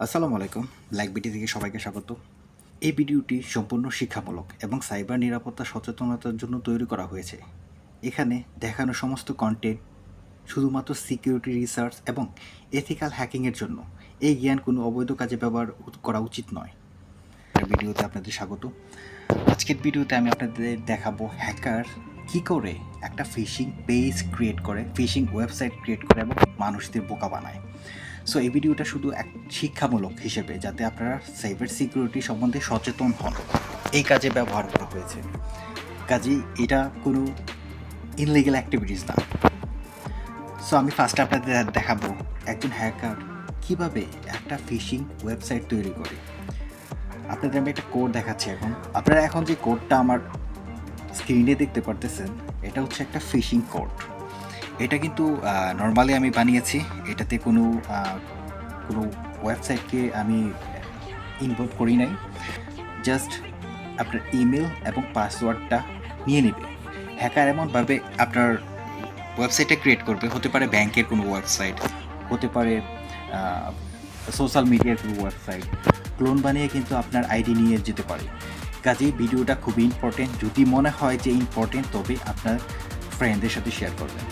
আসসালামু আলাইকুম। লাইক বিটি থেকে সবাইকে স্বাগত। এই ভিডিওটি সম্পূর্ণ শিক্ষামূলক এবং সাইবার নিরাপত্তা সচেতনতার জন্য তৈরি করা হয়েছে। এখানে দেখানো সমস্ত কন্টেন্ট শুধুমাত্র সিকিউরিটি রিসার্চ এবং এথিক্যাল হ্যাকিংয়ের জন্য। এই জ্ঞান কোনো অবৈধ কাজে ব্যবহার করা উচিত নয়। ভিডিওতে আপনাদের স্বাগত। আজকের ভিডিওতে আমি আপনাদের দেখাবো হ্যাকার কী করে একটা ফিশিং পেজ ক্রিয়েট করে, ফিশিং ওয়েবসাইট ক্রিয়েট করে এবং মানুষদের বোকা বানায়। সো এই ভিডিওটা শুধু এক শিক্ষামূলক হিসেবে, যাতে আপনারা সাইবার সিকিউরিটি সম্বন্ধে সচেতন হন। এই কাজে ব্যবহার করা হয়েছে, কাজেই এটা কোনো ইনলিগাল অ্যাক্টিভিটিস না। সো আমি ফার্স্টে আপনাদের দেখাবো একজন হ্যাকার কীভাবে একটা ফিশিং ওয়েবসাইট তৈরি করে। আপনাদের আমি একটা কোড দেখাচ্ছি। আপনারা এখন যে কোডটা আমার স্ক্রিনে দেখতে পারতেছেন, এটা হচ্ছে একটা ফিশিং কোড। এটা কিন্তু নর্মালি আমি বানিয়েছি, এটাতে কোনো ওয়েবসাইটকে আমি ইনভলভ করি নাই। জাস্ট আপনার ইমেল এবং পাসওয়ার্ডটা নিয়ে নেবে। হ্যাকার এমনভাবে আপনার ওয়েবসাইটে ক্রিয়েট করবে, হতে পারে ব্যাংকের কোনো ওয়েবসাইট, হতে পারে সোশ্যাল মিডিয়ার কোনো ওয়েবসাইট, ক্লোন বানিয়ে কিন্তু আপনার আইডি নিয়ে যেতে পারে। কাজেই ভিডিওটা খুবই ইম্পর্টেন্ট। যদি মনে হয় যে ইম্পর্টেন্ট, তবে আপনার ফ্রেন্ডদের সাথে শেয়ার করবেন।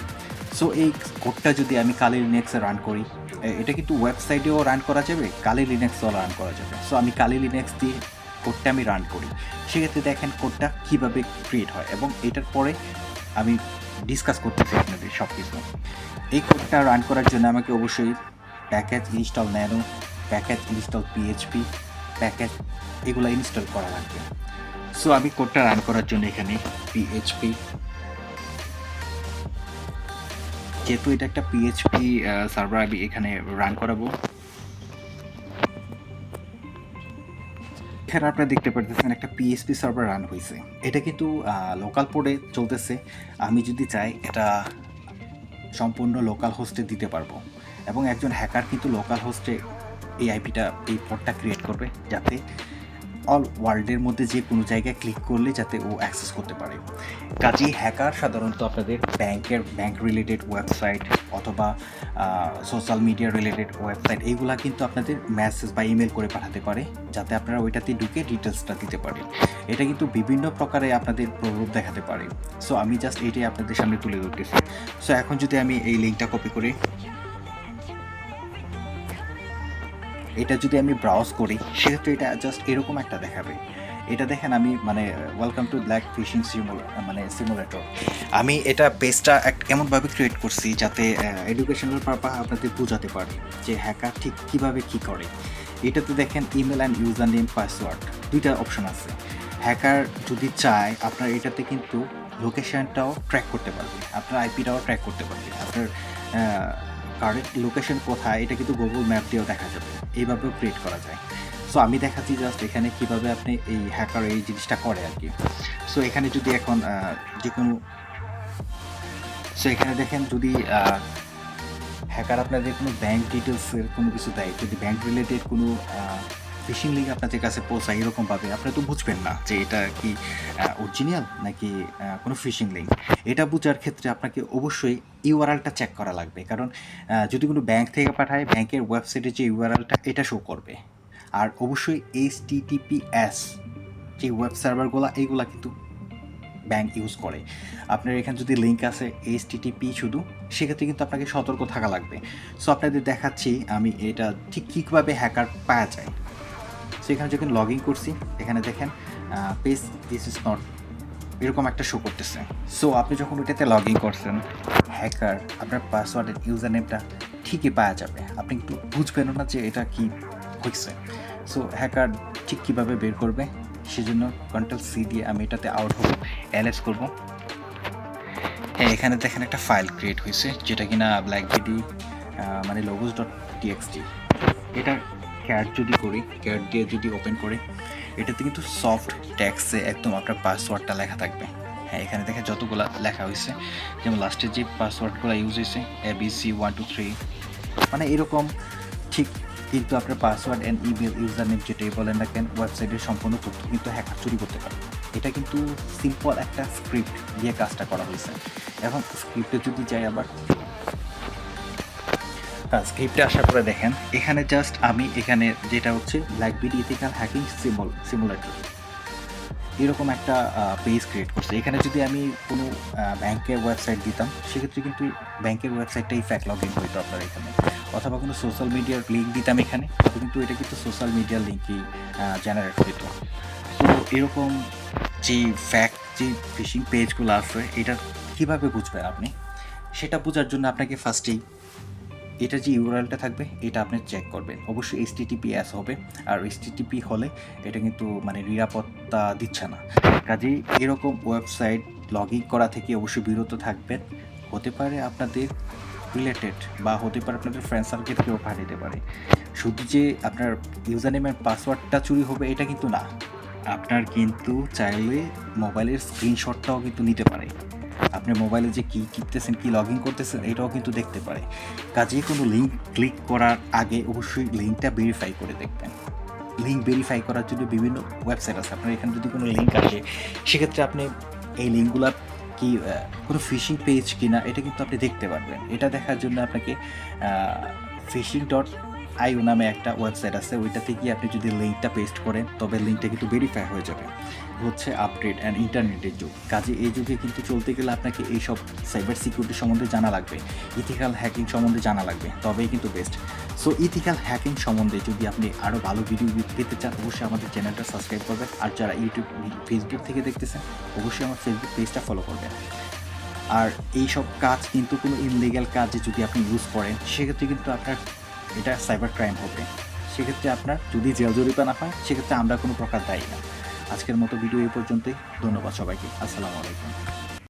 সো এই কোডটা যদি আমি কালি লিনাক্সে রান করি, এটা কিন্তু ওয়েবসাইটেও রান করা যাবে, কালি লিনাক্সেও রান করা যাবে। সো আমি কালি লিনাক্স দিয়ে কোডটা আমি রান করি। সেক্ষেত্রে দেখেন কোডটা কীভাবে ক্রিয়েট হয়, এবং এটার পরে আমি ডিসকাস করতেছি আপনাদের সব কিছু। এই কোডটা রান করার জন্য আমাকে অবশ্যই package install nano, package install PHP, package এগুলো ইনস্টল করা লাগবে। সো আমি কোডটা রান করার জন্য এখানে পিএইচপি, যেহেতু এটা একটা পিএইচপি সার্ভার, আমি এখানে রান করাবো। এখানে আপনারা দেখতে পারতেছেন একটা পিএইচপি সার্ভার রান হয়েছে। এটা কিন্তু লোকাল পোর্টে চলতেছে। আমি যদি চাই এটা সম্পূর্ণ লোকাল হোস্টে দিতে পারবো, এবং একজন হ্যাকার কিন্তু লোকাল হোস্টে এই পোর্টটা ক্রিয়েট করবে, যাতে অল ওয়ার্ল্ডের মধ্যে যে কোনো জায়গায় ক্লিক করলে যাতে ও অ্যাক্সেস করতে পারে। কাজেই হ্যাকার সাধারণত আপনাদের ব্যাংক রিলেটেড ওয়েবসাইট অথবা সোশ্যাল মিডিয়া রিলেটেড ওয়েবসাইট, এইগুলা কিন্তু আপনাদের মেসেজ বা ইমেল করে পাঠাতে পারে, যাতে আপনারা ওইটাতে ঢুকে ডিটেলসটা দিতে পারেন। এটা কিন্তু বিভিন্ন প্রকারে আপনাদের প্রভাব দেখাতে পারে। সো আমি জাস্ট এটাই আপনাদের সামনে তুলে ধরতেছি। সো এখন যদি আমি এই লিঙ্কটা কপি করি, এটা যদি আমি ব্রাউজ করি, সেক্ষেত্রে এটা জাস্ট এরকম একটা দেখাবে। এটা দেখেন, আমি welcome to black fishing simulator. আমি এটা পেজটা এমনভাবে ক্রিয়েট করছি যাতে এডুকেশনাল পারপাস আপনাদের বোঝাতে পারে যে হ্যাকার ঠিক কীভাবে কী করে। এটাতে দেখেন email and user name, password, দুইটা অপশন আছে। হ্যাকার যদি চায় আপনার এটাতে কিন্তু লোকেশনটাও ট্র্যাক করতে পারবে, আপনার আইপিটাও ট্র্যাক করতে পারবে, আপনার কারেন্ট লোকেশন কোথায় এটা কিন্তু গুগল ম্যাপ দিয়েও দেখা যাবে। এইভাবেও ক্রিয়েট করা যায়। সো আমি দেখাচ্ছি জাস্ট এখানে কীভাবে আপনি এই হ্যাকার এই জিনিসটা করে আর কি। সো এখানে যদি এখন যে কোনো এখানে দেখেন, যদি হ্যাকার আপনাদের কোনো ব্যাঙ্ক ডিটেলসের কোনো কিছু দেয়, যদি ব্যাঙ্ক রিলেটেড কোনো ফিশিং লিঙ্ক আপনাদের কাছে পৌঁছায় এরকমভাবে, আপনারা তো বুঝবেন না যে এটা কি অরিজিনাল নাকি কোনো ফিশিং লিঙ্ক। এটা বোঝার ক্ষেত্রে আপনাকে অবশ্যই ইউআরএলটা চেক করা লাগবে, কারণ যদি কোনো ব্যাঙ্ক থেকে পাঠায়, ব্যাংকের ওয়েবসাইটে যে ইউআরএলটা এটা শো করবে। আর অবশ্যই HTTPS যে ওয়েব সার্ভারগুলো, এইগুলা কিন্তু ব্যাংক ইউজ করে। আপনার এখানে যদি লিঙ্ক আছে HTTP শুধু, সেক্ষেত্রে কিন্তু আপনাকে সতর্ক থাকা লাগবে। সো আপনাদের দেখাচ্ছি আমি এটা ঠিক কীভাবে হ্যাকার পাওয়া যায়। সো এখানে যখন লগ ইন করছি, এখানে দেখেন পেজ দিস ইজ নট, এরকম একটা শো করতেছে। সো আপনি যখন ওইটাতে লগ ইন করছেন, হ্যাকার আপনার পাসওয়ার্ডের ইউজার নেমটা ঠিকই পাওয়া যাবে, আপনি একটু বুঝবেন না যে এটা কি হয়েছে। সো হ্যাকার ঠিক কীভাবে বের করবে, সেজন্য Ctrl+C দিয়ে আমি এটাতে আউট হব, LS করব। হ্যাঁ, এখানে দেখেন একটা ফাইল ক্রিয়েট হয়েছে, যেটা কিনা ব্ল্যাকবিডি logos.txt। এটা ক্যাট যদি করি, ক্যাট দিয়ে যদি ওপেন করে, এটাতে কিন্তু সফট টেক্সটে একদম আপনার পাসওয়ার্ডটা লেখা থাকবে। হ্যাঁ, এখানে দেখেন যতগুলো লেখা হয়েছে, যেমন লাস্টের যে পাসওয়ার্ডগুলো ইউজ হয়েছে ABC123, এরকম ঠিক। কিন্তু আপনার password and email user name যেটাই বলেন না কেন, ওয়েবসাইটের সম্পূর্ণ তথ্য কিন্তু হ্যাকার চুরি করতে পারে। এটা কিন্তু সিম্পল একটা স্ক্রিপ্ট দিয়ে কাজটা করা হয়েছে। এখন স্ক্রিপ্টে যদি যাই আবার, স্ক্রিপ্টে আসার পরে দেখেন এখানে জাস্ট আমি এখানে যেটা হচ্ছে ব্ল্যাকবিট ইথিক্যাল হ্যাকিং সিমুলেটর এরকম একটা পেজ ক্রিয়েট করছে। এখানে যদি আমি কোনো ব্যাংকের ওয়েবসাইট দিতাম সেক্ষেত্রে কিন্তু ব্যাংকের ওয়েবসাইটটাই ফ্যাক লগ ইন হইতো আপনার এখানে, অথবা কোনো সোশ্যাল মিডিয়ার লিঙ্ক দিতাম এখানে, তবে কিন্তু এটা কিন্তু সোশ্যাল মিডিয়ার লিঙ্কই জেনারেট হইতো। তো এরকম যে ফ্যাক যে ফিশিং পেজগুলো আছে এটা কীভাবে বুঝবেন আপনি? সেটা বোঝার জন্য আপনাকে ফার্স্টেই এটা যে ইউআরএলটা থাকবে এটা আপনি চেক করবেন, অবশ্যই এইচটিটিপিএস হবে, আর এইচটিটিপি হলে এটা কিন্তু মানে নিরাপত্তা দিচ্ছে না। কাজেই এরকম ওয়েবসাইট লগ ইন করা থেকে অবশ্যই বিরত থাকবেন। হতে পারে আপনাদের রিলেটেড বা হতে পারে আপনাদের ফ্রেন্ড সার্কেল কেউ পাঠাতে পারে। শুধু যে আপনার ইউজার নেম অ্যান্ড পাসওয়ার্ডটা চুরি হবে এটা কিন্তু না, আপনার কিন্তু চাইলে মোবাইলের স্ক্রিনশটটাও কিন্তু নিতে পারে। আপনি মোবাইলে যে কী টিপতেছেন, কী লগ ইন করতেছেন এটাও কিন্তু দেখতে পারে। কাজেই কোনো লিঙ্ক ক্লিক করার আগে অবশ্যই লিঙ্কটা ভেরিফাই করে দেখবেন। লিঙ্ক ভেরিফাই করার জন্য বিভিন্ন ওয়েবসাইট আছে, আপনার এখানে যদি কোনো লিঙ্ক আসে সেক্ষেত্রে আপনি এই লিঙ্কগুলো কি কোনো ফিশিং পেজ কিনা এটা কিন্তু আপনি দেখতে পারবেন। এটা দেখার জন্য আপনাকে fishing.io নামে একটা ওয়েবসাইট আছে, ওইটাতে গিয়ে আপনি যদি লিঙ্কটা পেস্ট করেন তবে লিঙ্কটা কিন্তু ভেরিফাই হয়ে যাবে। হচ্ছে আপডেট অ্যান্ড ইন্টারনেটের যুগ, কাজে এই যুগে কিন্তু চলতে গেলে আপনাকে এইসব সাইবার সিকিউরিটি সম্বন্ধে জানা লাগবে, ইথিক্যাল হ্যাকিং সম্বন্ধে জানা লাগবে, তবেই কিন্তু বেস্ট। সো ইথিক্যাল হ্যাকিং সম্বন্ধে যদি আপনি আরও ভালো ভিডিও পেতে চান অবশ্যই আমাদের চ্যানেলটা সাবস্ক্রাইব করবেন, আর যারা ইউটিউব ফেসবুক থেকে দেখতেছেন অবশ্যই আমার ফেসবুক পেজটা ফলো করবেন। আর এইসব কাজ কিন্তু কোনো ইনলিগ্যাল কাজে যদি আপনি ইউজ করেন সেক্ষেত্রে কিন্তু আপনার এটা সাইবার ক্রাইম হবে। সেক্ষেত্রে আপনার যদি জেল জরিমানা হয় সেক্ষেত্রে আমরা কোনো প্রকার দায়ী না। আজকের মতো ভিডিও এই পর্যন্তই। ধন্যবাদ সবাইকে। আসসালামু আলাইকুম।